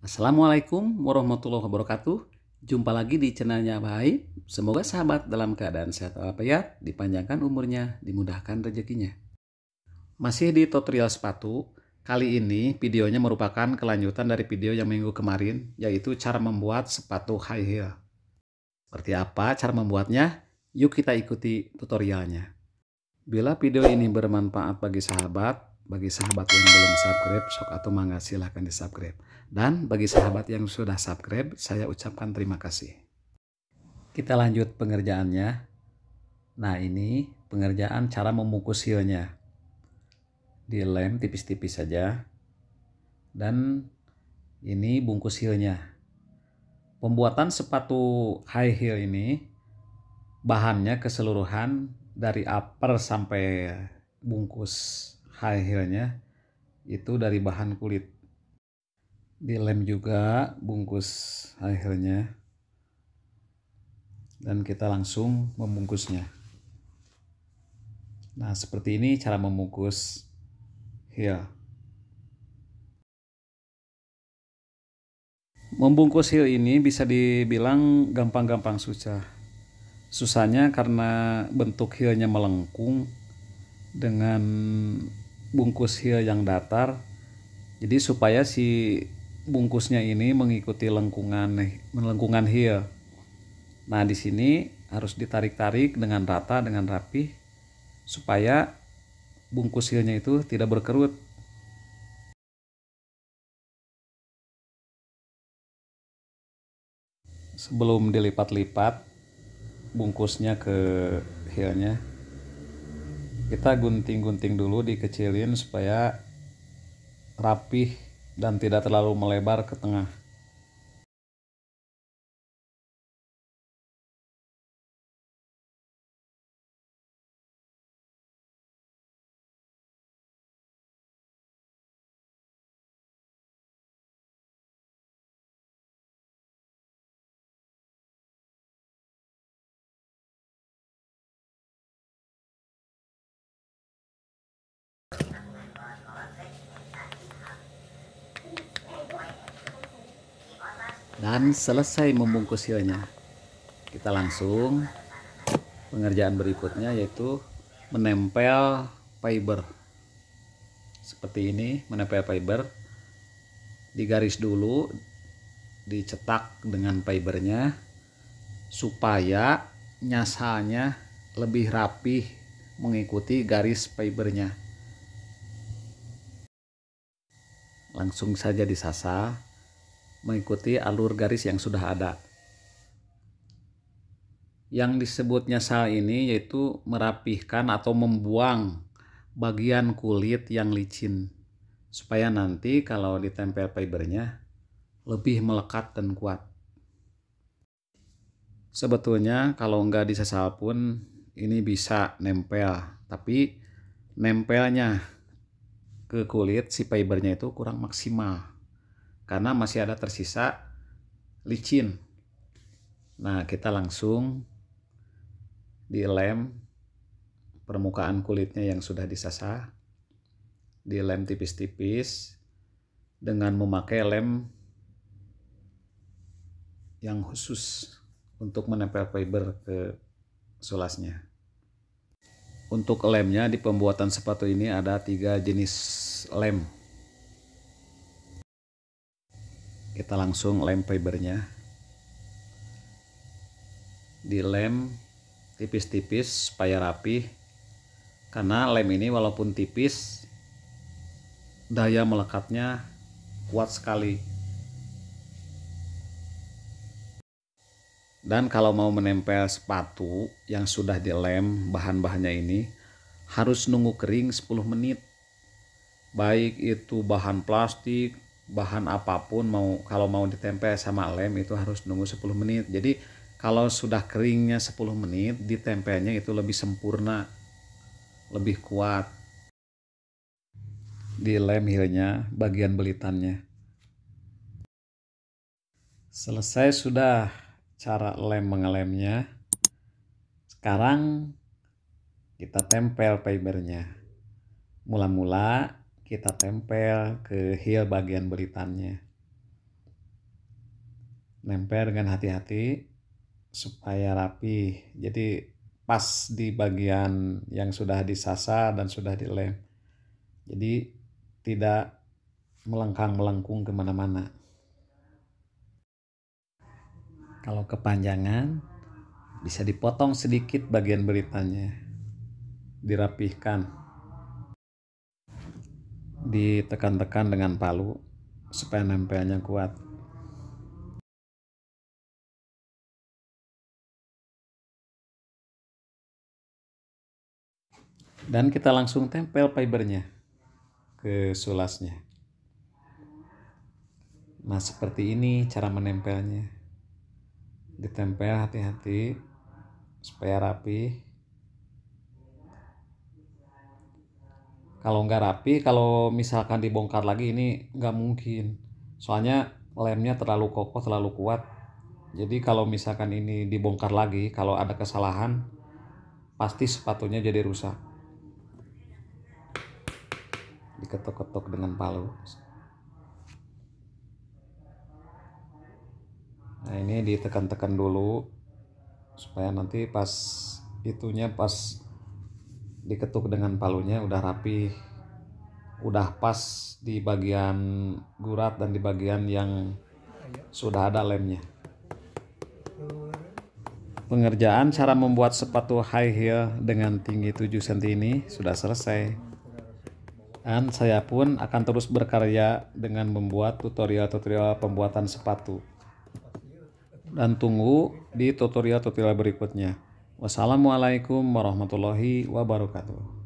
Assalamualaikum warahmatullahi wabarakatuh. Jumpa lagi di channelnya Baik. Semoga sahabat dalam keadaan sehat walafiat, dipanjangkan umurnya, dimudahkan rezekinya. Masih di tutorial sepatu. Kali ini videonya merupakan kelanjutan dari video yang minggu kemarin, yaitu cara membuat sepatu high heel. Seperti apa cara membuatnya? Yuk kita ikuti tutorialnya. Bila video ini bermanfaat bagi sahabat yang belum subscribe, sok atau mangga silahkan di subscribe. Dan bagi sahabat yang sudah subscribe, saya ucapkan terima kasih. Kita lanjut pengerjaannya. Nah, ini pengerjaan cara membungkus heelnya. Dilem tipis-tipis saja. Dan ini bungkus heelnya. Pembuatan sepatu high heel ini bahannya keseluruhan dari upper sampai bungkus high heelnya itu dari bahan kulit. Dilem juga bungkus high heelnya dan kita langsung membungkusnya. Nah, seperti ini cara membungkus heel. Membungkus heel ini bisa dibilang gampang-gampang susah. Susahnya karena bentuk heelnya melengkung dengan bungkus heel yang datar. Jadi supaya si bungkusnya ini mengikuti lengkungan heel. Nah, di sini harus ditarik-tarik dengan rata, dengan rapi supaya bungkus heelnya itu tidak berkerut. Sebelum dilipat-lipat bungkusnya ke heelnya, kita gunting-gunting dulu, dikecilin supaya rapih dan tidak terlalu melebar ke tengah. Dan selesai membungkus heelnya, kita langsung pengerjaan berikutnya yaitu menempel fiber. Seperti ini, menempel fiber, digaris dulu, dicetak dengan fibernya supaya nyasalnya lebih rapih mengikuti garis fibernya. Langsung saja disasar mengikuti alur garis yang sudah ada. Yang disebut nyasal ini yaitu merapihkan atau membuang bagian kulit yang licin supaya nanti kalau ditempel fibernya lebih melekat dan kuat. Sebetulnya kalau nggak disasal pun ini bisa nempel, tapi nempelnya ke kulit si fibernya itu kurang maksimal karena masih ada tersisa licin. Nah, kita langsung dilem permukaan kulitnya yang sudah disasar, dilem tipis-tipis dengan memakai lem yang khusus untuk menempel fiber ke sulasnya. Untuk lemnya di pembuatan sepatu ini ada 3 jenis lem. Kita langsung lem fibernya, dilem tipis-tipis supaya rapi, karena lem ini walaupun tipis daya melekatnya kuat sekali. Dan kalau mau menempel sepatu yang sudah dilem bahan-bahannya ini harus nunggu kering 10 menit. Baik itu bahan plastik, bahan apapun, kalau mau ditempel sama lem itu harus nunggu 10 menit. Jadi kalau sudah keringnya 10 menit, ditempelnya itu lebih sempurna, lebih kuat. Di lem heelnya bagian belitannya. Selesai sudah cara lem mengelemnya. Sekarang kita tempel fibernya. Mula-mula kita tempel ke heel bagian belitannya. nempel dengan hati-hati supaya rapi. Jadi pas di bagian yang sudah disasar dan sudah dilem. Jadi tidak melengkung kemana-mana. Kalau kepanjangan bisa dipotong sedikit bagian beritanya, dirapihkan, ditekan-tekan dengan palu supaya nempelnya kuat. Dan kita langsung tempel fibernya ke sulasnya. Nah, seperti ini cara menempelnya. Ditempel hati-hati supaya rapi. Kalau nggak rapi, kalau misalkan dibongkar lagi ini nggak mungkin. Soalnya lemnya terlalu kokoh, terlalu kuat. Jadi kalau misalkan ini dibongkar lagi, kalau ada kesalahan, pasti sepatunya jadi rusak. Diketok-ketok dengan palu. Nah, ini ditekan-tekan dulu supaya nanti pas diketuk dengan palunya udah rapi, udah pas di bagian gurat dan di bagian yang sudah ada lemnya. Pengerjaan cara membuat sepatu high heel dengan tinggi 7 cm ini sudah selesai. Dan saya pun akan terus berkarya dengan membuat tutorial-tutorial pembuatan sepatu. Dan tunggu di tutorial-tutorial berikutnya. Wassalamualaikum warahmatullahi wabarakatuh.